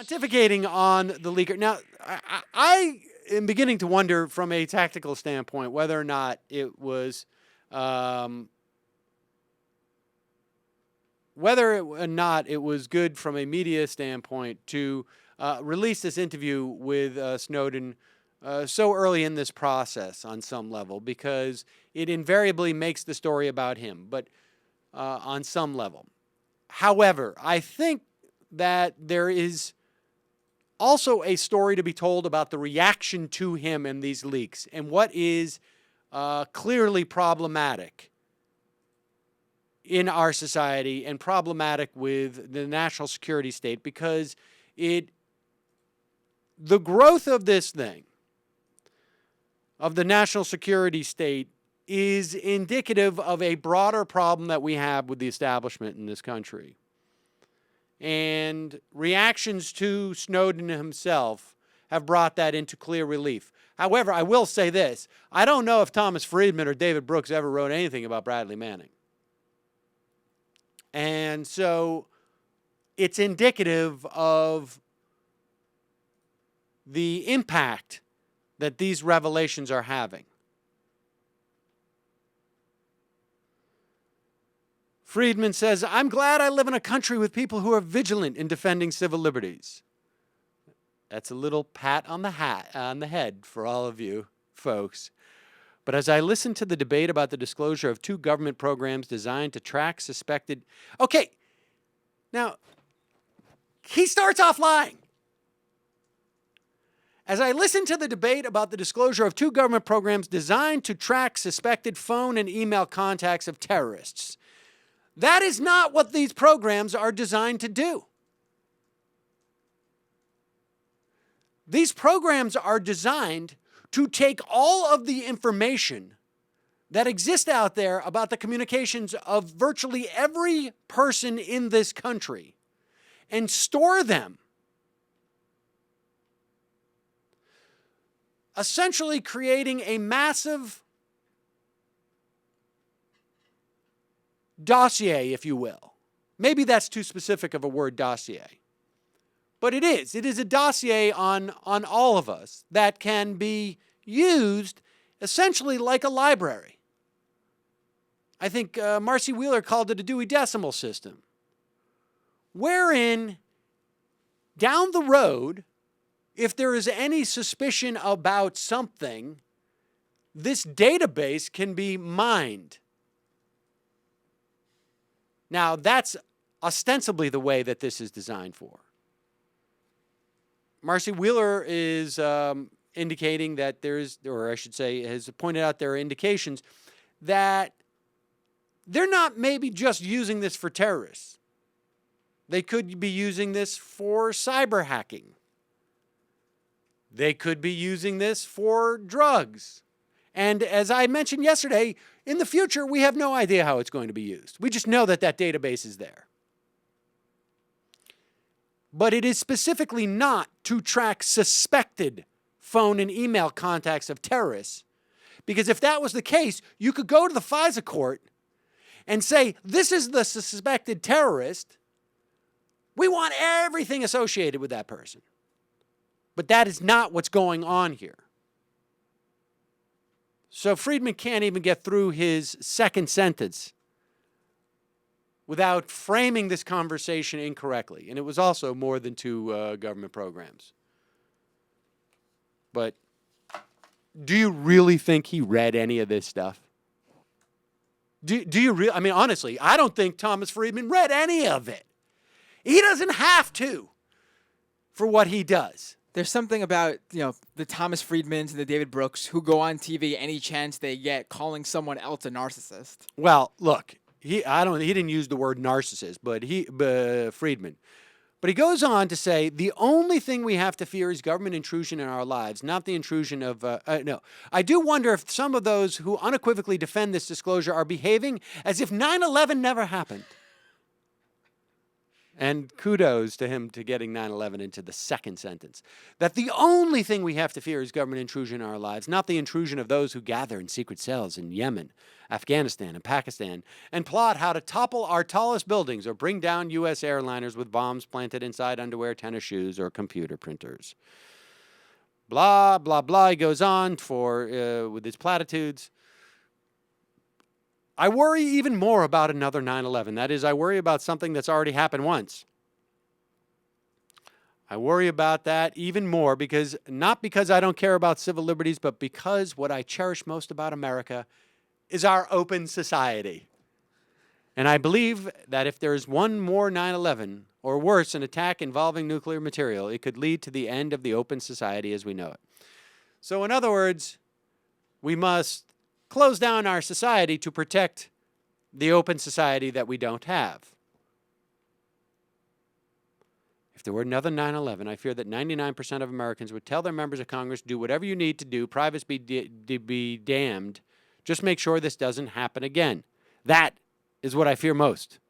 Pontificating on the leaker. Now, I am beginning to wonder from a tactical standpoint whether or not it was, good from a media standpoint to release this interview with Snowden so early in this process on some level, because it invariably makes the story about him, but on some level. However, I think that there is also a story to be told about the reaction to him and these leaks and what is clearly problematic in our society and problematic with the national security state, because the growth of this thing, of the national security state, is indicative of a broader problem that we have with the establishment in this country. And reactions to Snowden himself have brought that into clear relief. However, I will say this. I don't know if Thomas Friedman or David Brooks ever wrote anything about Bradley Manning. And so it's indicative of the impact that these revelations are having. Friedman says, "I'm glad I live in a country with people who are vigilant in defending civil liberties." That's a little pat on the head for all of you folks. But as I listened to the debate about the disclosure of 2 government programs designed to track suspected... Okay, now, he starts off lying. As I listened to the debate about the disclosure of 2 government programs designed to track suspected phone and email contacts of terrorists, that is not what these programs are designed to do. These programs are designed to take all of the information that exists out there about the communications of virtually every person in this country and store them, essentially creating a massive dossier, if you will. Maybe that's too specific of a word, dossier. But it is. It is a dossier on all of us that can be used essentially like a library. I think Marcy Wheeler called it a Dewey Decimal System, wherein down the road, if there is any suspicion about something, this database can be mined. Now, that's ostensibly the way that this is designed for. Marcy Wheeler is indicating that there's, or I should say, has pointed out there are indications that they're not maybe just using this for terrorists. They could be using this for cyber hacking. They could be using this for drugs. And as I mentioned yesterday, in the future, we have no idea how it's going to be used. We just know that that database is there. But it is specifically not to track suspected phone and email contacts of terrorists. Because if that was the case, you could go to the FISA court and say, this is the suspected terrorist. We want everything associated with that person. But that is not what's going on here. So Friedman can't even get through his second sentence without framing this conversation incorrectly. And it was also more than 2 government programs. But do you really think he read any of this stuff? Do you really? I mean, honestly, I don't think Thomas Friedman read any of it. He doesn't have to for what he does. There's something about, the Thomas Friedmans and the David Brooks who go on TV any chance they get calling someone else a narcissist. Well, look, he didn't use the word narcissist, but Friedman. But he goes on to say, the only thing we have to fear is government intrusion in our lives, not the intrusion of, no. I do wonder if some of those who unequivocally defend this disclosure are behaving as if 9/11 never happened. And kudos to him to getting 9/11 into the second sentence. That the only thing we have to fear is government intrusion in our lives, not the intrusion of those who gather in secret cells in Yemen, Afghanistan, and Pakistan, and plot how to topple our tallest buildings or bring down U.S. airliners with bombs planted inside underwear, tennis shoes, or computer printers. Blah, blah, blah. He goes on with his platitudes. I worry even more about another 9/11. That is, I worry about something that's already happened once. I worry about that even more not because I don't care about civil liberties, but because what I cherish most about America is our open society. And I believe that if there is one more 9/11, or worse, an attack involving nuclear material, it could lead to the end of the open society as we know it. So in other words, we must close down our society to protect the open society that we don't have. If there were another 9/11, I fear that 99% of Americans would tell their members of Congress, do whatever you need to do, privacy be damned, just make sure this doesn't happen again. That is what I fear most.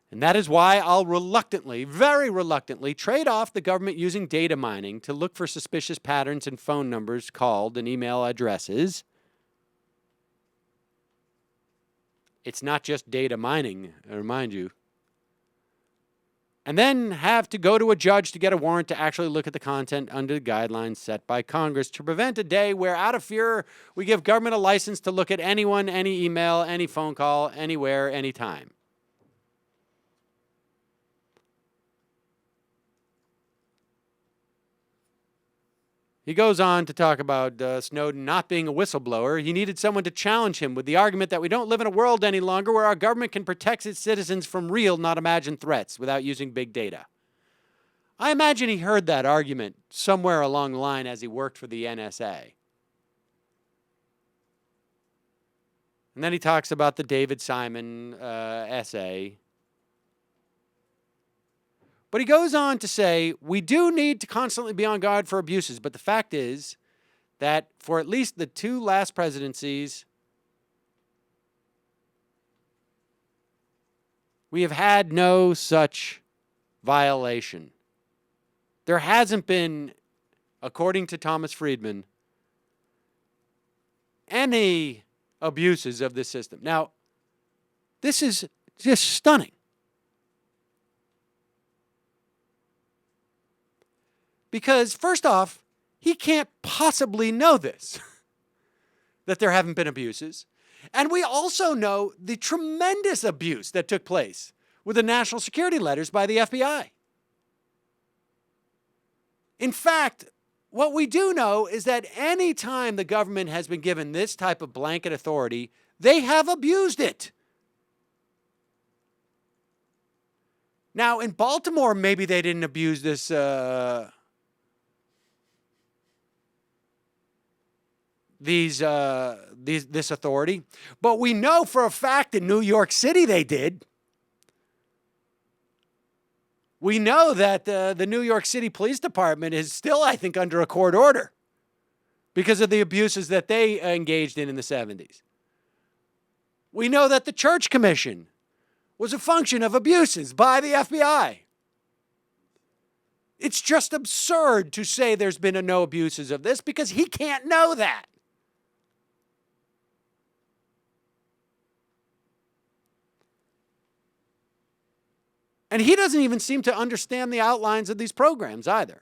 And that is why I'll reluctantly, very reluctantly, trade off the government using data mining to look for suspicious patterns in phone numbers called and email addresses. It's not just data mining, I remind you. And then have to go to a judge to get a warrant to actually look at the content under the guidelines set by Congress to prevent a day where, out of fear, we give government a license to look at anyone, any email, any phone call, anywhere, anytime. He goes on to talk about Snowden not being a whistleblower. He needed someone to challenge him with the argument that we don't live in a world any longer where our government can protect its citizens from real, not imagined threats without using big data. I imagine he heard that argument somewhere along the line as he worked for the NSA. And then he talks about the David Simon essay. But he goes on to say, we do need to constantly be on guard for abuses, but the fact is that for at least the two last presidencies, we have had no such violation. There hasn't been, according to Thomas Friedman, any abuses of this system. Now, this is just stunning. Because, first off, he can't possibly know this, that there haven't been abuses. And we also know the tremendous abuse that took place with the national security letters by the FBI. In fact, what we do know is that any time the government has been given this type of blanket authority, they have abused it. Now, in Baltimore, maybe they didn't abuse this this authority, but we know for a fact in New York City they did. We know that the New York City Police Department is still, I think, under a court order because of the abuses that they engaged in the 70s. We know that the Church Commission was a function of abuses by the FBI. It's just absurd to say there's been no abuses of this because he can't know that. And he doesn't even seem to understand the outlines of these programs either.